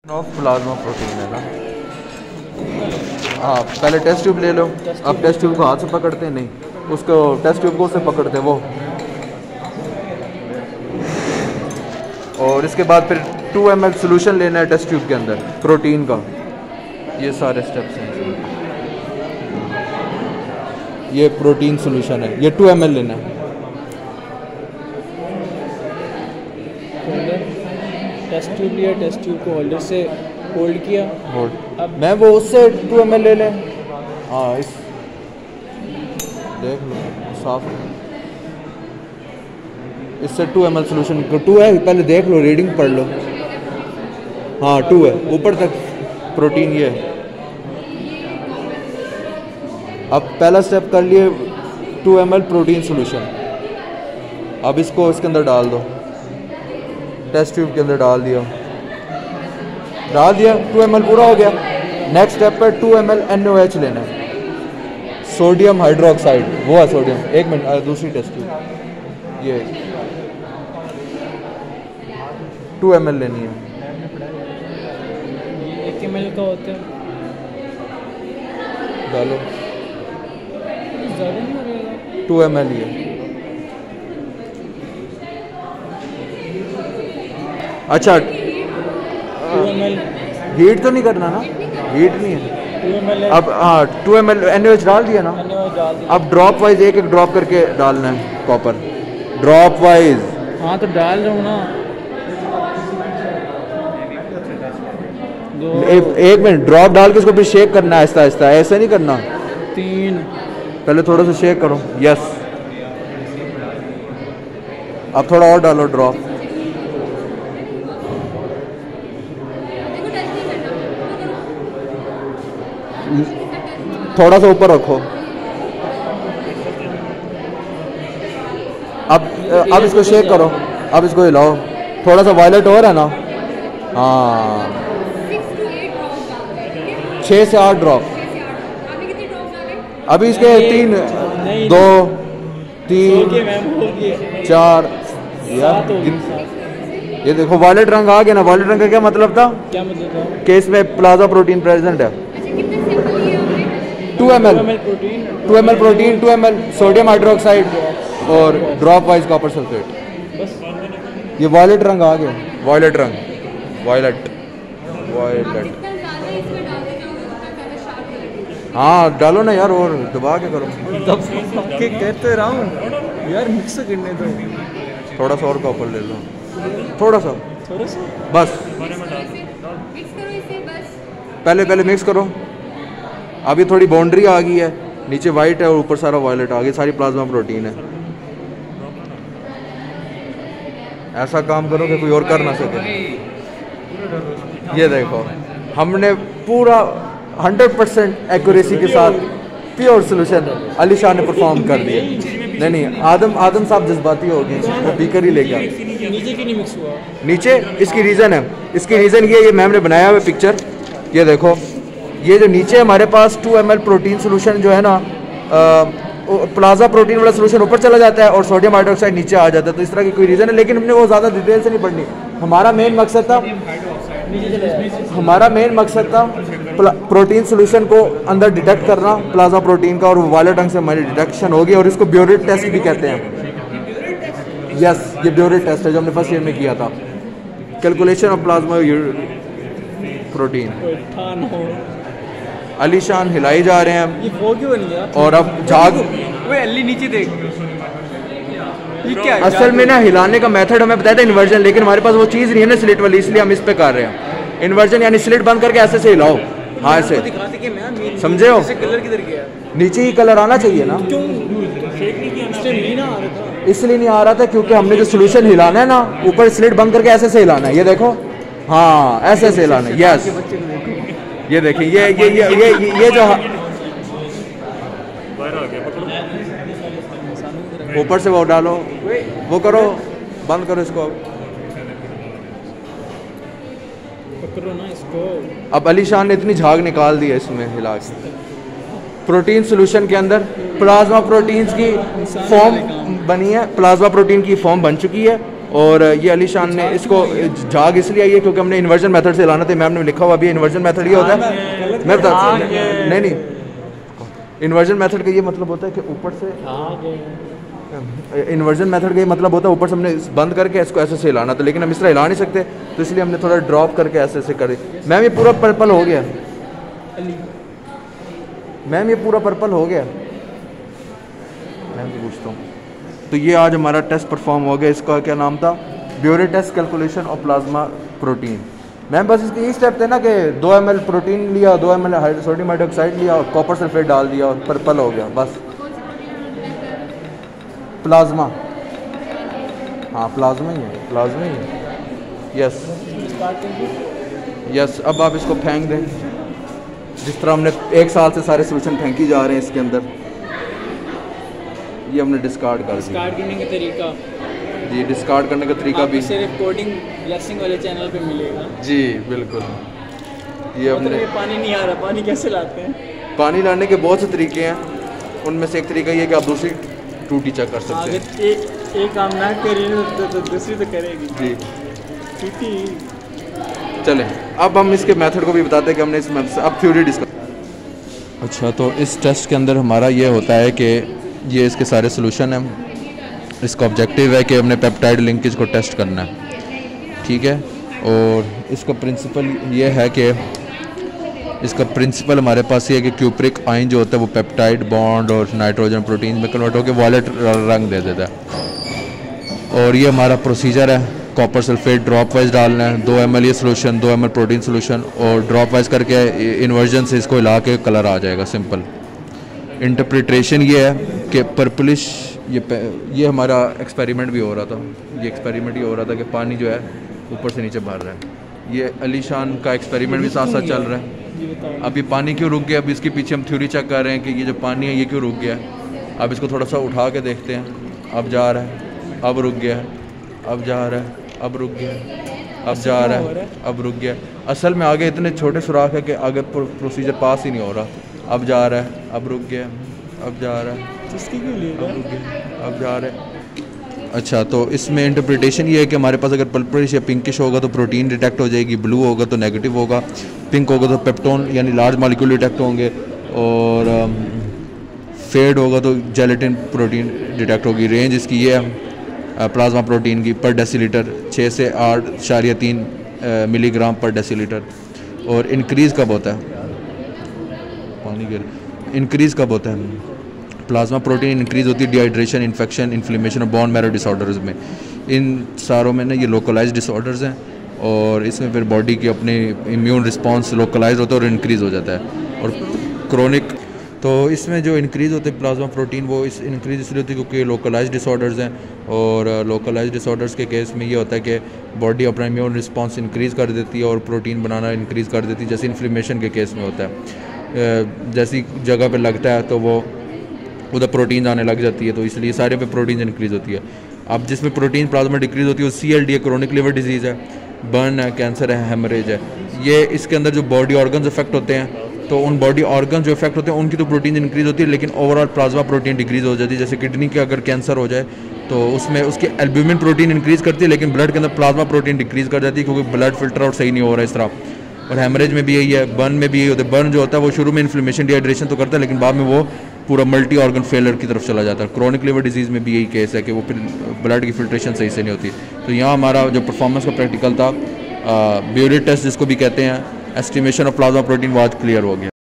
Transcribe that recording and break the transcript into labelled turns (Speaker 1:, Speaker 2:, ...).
Speaker 1: Of plasma protein है ना। हाँ, पहले टेस्ट ट्यूब ले लो। अब टेस्ट ट्यूब को हाथ से पकड़ते हैं, नहीं, उसको टेस्ट ट्यूब को उससे पकड़ते हैं वो। और इसके बाद फिर 2 ml सोल्यूशन लेना है टेस्ट ट्यूब के अंदर प्रोटीन का। ये सारे स्टेप्स हैं। ये प्रोटीन सोल्यूशन है, ये 2 ml लेना है।
Speaker 2: टेस्ट ट्यूब लिया, टेस्ट ट्यूब को होल्डर से होल्ड किया।
Speaker 1: होल्ड अब मैं वो उससे 2 ml ले लें। हाँ, इस देख लो साफ, इससे 2 ml सोल्यूशन को 2 है, पहले देख लो, रीडिंग पढ़ लो। हाँ 2 है, ऊपर तक प्रोटीन ये है। अब पहला स्टेप कर लिए 2 ml प्रोटीन सोल्यूशन। अब इसको इसके अंदर डाल दो, टेस्ट ट्यूब के अंदर डाल दिया 2 ml पूरा हो गया। नेक्स्ट स्टेप पर 2 ml NaOH लेना है, सोडियम हाइड्रोक्साइड, वो है सोडियम। एक मिनट, दूसरी टेस्ट ट्यूब ये 2 ml लेनी है।
Speaker 2: 1 ml का होता है,
Speaker 1: डालो,
Speaker 2: ज़्यादा नहीं हो रहेगा।
Speaker 1: 2 ml ये। अच्छा,
Speaker 2: 2 ml
Speaker 1: हीट तो नहीं करना ना, हीट नहीं है।
Speaker 2: 2 ml
Speaker 1: अब हाँ 2 ml NaOH डाल दिया ना।
Speaker 2: NaOH डाल दिया।
Speaker 1: अब ड्रॉप वाइज एक एक ड्रॉप करके डालना है कॉपर, ड्रॉप वाइज।
Speaker 2: हाँ तो डाल रहा हूँ ना।
Speaker 1: एक मिनट, ड्रॉप डाल के इसको फिर शेक करना है आहिस्ता आहिस्ता, ऐसा नहीं करना।
Speaker 2: 3
Speaker 1: पहले थोड़ा सा शेक करो, यस। अब थोड़ा और डालो ड्रॉप। थोड़ा सा ऊपर रखो। अब इसको शेक करो, अब इसको हिलाओ, थोड़ा सा वायलेट और है ना। हाँ 6 से 8 ड्रॉप। अभी इसके 3 2 3 4 यार, ये देखो वायलेट रंग आ गया ना। वायलेट रंग का क्या मतलब था?
Speaker 2: क्या मतलब था?
Speaker 1: कि इसमें प्लाज्मा प्रोटीन प्रेजेंट है। 2 ml protein, 2 ml sodium hydroxide और ड्रॉप वाइज कॉपर सल्फेट। ये वायलेट रंग आ गया, वायलेट रंग, वायलेट। हाँ डालो ना यार, और दबा के करो।
Speaker 2: दबा के कहते रहा हूँ यार, मिक्स करने दो।
Speaker 1: थोड़ा सा और कॉपर ले लो, थोड़ा सा बस। पहले मिक्स करो। अभी थोड़ी बाउंड्री आ गई है, नीचे वाइट है और ऊपर सारा वायलेट आ गया, सारी प्लाज्मा प्रोटीन है। ऐसा काम करो कि कोई और कर ना सके। ये देखो, हमने पूरा 100% एक्यूरेसी के साथ प्योर सोल्यूशन अली शाह ने परफॉर्म कर दिया। नहीं, आदम साहब जज्बाती हो गए, वो बीकर ही लेके आए।
Speaker 2: नीचे क्यों नहीं मिक्स हुआ?
Speaker 1: नीचे इसकी रीज़न है, इसकी रीज़न ये मैम ने बनाया हुआ पिक्चर। ये देखो, ये जो नीचे हमारे पास 2 ml प्रोटीन सोल्यूशन जो है ना, प्लाज्मा प्रोटीन वाला सोल्यूशन ऊपर चला जाता है और सोडियम हाइड्रोक्साइड नीचे आ जाता है। तो इस तरह की कोई रीज़न है, लेकिन हमने वो ज़्यादा डिटेल से नहीं पढ़नी। हमारा मेन मकसद था प्रोटीन सोल्यूशन को अंदर डिटेक्ट करना, प्लाज्मा प्रोटीन का, और वायलेट रंग से हमारी डिटेक्शन होगी। और इसको ब्योरेट टेस्ट भी कहते हैं। यस, ये ब्योरेट टेस्ट है जो हमने फर्स्ट ईयर में किया था, calculation of plasma protein. Ali शान हिलाई जा रहे हैं।
Speaker 2: ये वो क्यों बन गया?
Speaker 1: और अब झाग,
Speaker 2: वो अली नीचे देख, ये क्या है?
Speaker 1: असल में ना हिलाने का मेथड हमें बताया था इन्वर्जन, लेकिन हमारे पास वो चीज़ नहीं है ना स्लिट वाली, इसलिए हम इस पे कर रहे हैं। इन्वर्जन यानी स्लिट बंद करके ऐसे से हिलाओ। हाँ ऐसे, समझे हो?
Speaker 2: कलर किधर गया?
Speaker 1: नीचे ही कलर आना चाहिए ना। इसलिए नहीं आ रहा था क्योंकि हमने जो सोल्यूशन हिलाना है ना, ऊपर स्लिट बंद करके ऐसे से हिलाना है। ये देखो, हाँ ऐसे से हिलाना है। यस, ये देखिए, ये जो ऊपर से वो डालो, वो करो, बंद करो इसको।
Speaker 2: पकड़ो ना इसको।
Speaker 1: अब अली शान ने इतनी झाग निकाल दी है इसमें हिला के। प्रोटीन सोल्यूशन के अंदर प्लाज्मा प्रोटीन्स की फॉर्म बनी है, प्लाज्मा प्रोटीन की फॉर्म बन चुकी है। और ये अली शान ने इसको झाग इसलिए आई है क्योंकि हमने इन्वर्जन मेथड से लाना था। मैम ने लिखा हुआ अभी इन्वर्जन मेथड ये होता है, मैं बता नहीं इन्वर्जन मेथड का ये मतलब होता है कि ऊपर से इन्वर्जन मेथड का ये मतलब होता है ऊपर से हमने बंद करके इसको ऐसे से हिलाना था, लेकिन हम इस तरह हिला नहीं सकते तो इसलिए हमने थोड़ा ड्रॉप करके ऐसे ऐसे कर दी। मैम ये पूरा पर्पल हो गया, मैम ये पूरा पर्पल हो गया। मैम से पूछता हूँ तो ये आज हमारा टेस्ट परफॉर्म हो गया। इसका क्या नाम था? Biuret test calculation of plasma protein. Ma'am बस इसके ये स्टेप थे ना कि 2 ml प्रोटीन लिया, 2 ml सोडियम हाइड्रोक्साइड लिया और कॉपर सल्फेट डाल दिया और पर्पल हो गया बस। प्लाज्मा, हाँ प्लाज्मा ही है, प्लाज्मा ही है। यस यस, अब आप इसको फेंक दें जिस तरह हमने 1 साल से सारे सोल्यूशन फेंकी जा रहे हैं इसके अंदर। ये हमने डिस्कार्ड कर दिया।
Speaker 2: डिस्कार्ड करने का तरीका
Speaker 1: जी, डिस्कार्ड करने का तरीका भी
Speaker 2: सिर्फ कोडिंग ब्लेसिंग वाले चैनल पे मिलेगा
Speaker 1: जी, बिल्कुल। ये हमने
Speaker 2: पानी नहीं आ रहा, पानी कैसे लाते हैं?
Speaker 1: पानी लाने के बहुत से तरीके हैं, उनमें से एक तरीका ये है कि आप दूसरी टूटी चेक कर सकते हैं।
Speaker 2: एक काम ना करिए तो दूसरी तो करेगी
Speaker 1: जी।
Speaker 2: टूटी।
Speaker 1: चलें अब हम इसके मेथड को भी बताते हैं कि हमने इस मेथड से अब थ्योरी डिस्कस। अच्छा, तो इस टेस्ट के अंदर हमारा ये होता है कि ये इसके सारे सोल्यूशन हैं। इसका ऑब्जेक्टिव है कि हमने पेप्टाइड लिंकेज को टेस्ट करना है, ठीक है। और इसका प्रिंसिपल ये है कि इसका प्रिंसिपल हमारे पास ये है कि क्यूप्रिक आयन जो होता है वो पेप्टाइड बॉन्ड और नाइट्रोजन प्रोटीन में कन्वर्ट होकर वॉयलेट रंग दे देता है। और ये हमारा प्रोसीजर है, कॉपर सल्फेट ड्रॉप वाइज डालना है, 2 ml ये सोल्यूशन, 2 ml प्रोटीन सोल्यूशन, और ड्रॉप वाइज करके इन्वर्जन से इसको हिला के कलर आ जाएगा, सिंपल। इंटरप्रिटेशन ये है कि पर्पलिश ये हमारा एक्सपेरिमेंट भी हो रहा था। ये एक्सपेरिमेंट ये हो रहा था कि पानी जो है ऊपर से नीचे भर रहा है। ये अली शान का एक्सपेरिमेंट भी साथ साथ चल रहा है। अब ये पानी क्यों रुक गया, अब इसके पीछे हम थ्योरी चेक कर रहे हैं कि ये जो पानी है ये क्यों रुक गया है। अब इसको थोड़ा सा उठा के देखते हैं। अब जा रहा है, अब रुक गया है, अब जा रहा है, अब रुक गया है, अब जा रहा है, अब रुक गया। असल में आगे इतने छोटे सुराख है कि आगे प्रोसीजर पास ही नहीं हो रहा। अब जा रहा है, अब रुक गया, अब जा रहा है, अब जा रहा है। अच्छा, तो इसमें इंटरप्रिटेशन ये है कि हमारे पास अगर पर्पलिश या पिंकिश होगा तो प्रोटीन डिटेक्ट हो जाएगी, ब्लू होगा तो नेगेटिव होगा, पिंक होगा तो पेप्टोन यानी लार्ज मॉलिक्यूल डिटेक्ट होंगे, और फेड होगा तो जेलेटिन प्रोटीन डिटेक्ट होगी। रेंज इसकी ये है प्लाज्मा प्रोटीन की पर डेसीलीटर 6 से 8.3 मिलीग्राम पर डेसीलीटर। और इंक्रीज़ कब होता है, पानी के इंक्रीज़ कब होता है? प्लाज्मा प्रोटीन इंक्रीज़ होती है डिहाइड्रेशन, इन्फेक्शन, इन्फ्लेमेशन और बोन मैरो डिसऑर्डर्स में। इन सारों में ना ये लोकलाइज्ड डिसऑर्डर्स हैं और इसमें फिर बॉडी की अपने इम्यून रिस्पांस लोकलाइज होता है और इंक्रीज़ हो जाता है। और क्रोनिक तो इसमें जो इंक्रीज़ होते हैं प्लाज्मा प्रोटीन वो इस इंक्रीज़ इसलिए होती है क्योंकि लोकलाइज्ड डिसऑर्डर्स हैं। और लोकलाइज्ड डिसऑर्डर्स के केस में ये होता है कि बॉडी अपना इम्यून रिस्पांस इंक्रीज़ कर देती है और प्रोटीन बनाना इंक्रीज़ कर देती है, जैसे इन्फ्लेमेशन के केस में होता है। जैसी जगह पे लगता है तो वो उधर प्रोटीन आने लग जाती है, तो इसलिए सारे पे प्रोटीन इंक्रीज़ होती है। अब जिसमें प्रोटीन प्लाज्मा डिक्रीज़ होती है वो CLD है, क्रोनिक लिवर डिजीज़ है, बर्न है, कैंसर है, हेमरेज है। ये इसके अंदर जो बॉडी ऑर्गन्स इफेक्ट होते हैं तो उन बॉडी ऑर्गन जो इफेक्ट होते हैं उनकी तो प्रोटीन इंक्रीज़ होती है, लेकिन ओवरऑल प्लाज्मा प्रोटीन डिक्रीज़ हो जाती है। जैसे किडनी के अगर कैंसर हो जाए तो उसमें उसकी एल्ब्यूमिन प्रोटीन इंक्रीज़ करती है, लेकिन ब्लड के अंदर प्लाज्मा प्रोटीन डिक्रीज़ कर जाती है क्योंकि ब्लड फिल्टर आउट सही नहीं हो रहा है इस तरह। और हेमरेज में भी यही है, बर्न में भी यही होता है। बर्न जो होता है वो शुरू में इन्फ्लेमेशन डिहाइड्रेशन तो करता है, लेकिन बाद में वो पूरा मल्टी ऑर्गन फेलियर की तरफ चला जाता है। क्रोनिक लिवर डिजीज़ में भी यही केस है कि वो फिर ब्लड की फिल्ट्रेशन सही से नहीं होती। तो यहाँ हमारा जो परफॉर्मेंस का प्रैक्टिकल था, ब्यूरे टेस्ट जिसको भी कहते हैं, एस्टिमेशन ऑफ प्लाज्मा प्रोटीन वो आज क्लियर हो गया।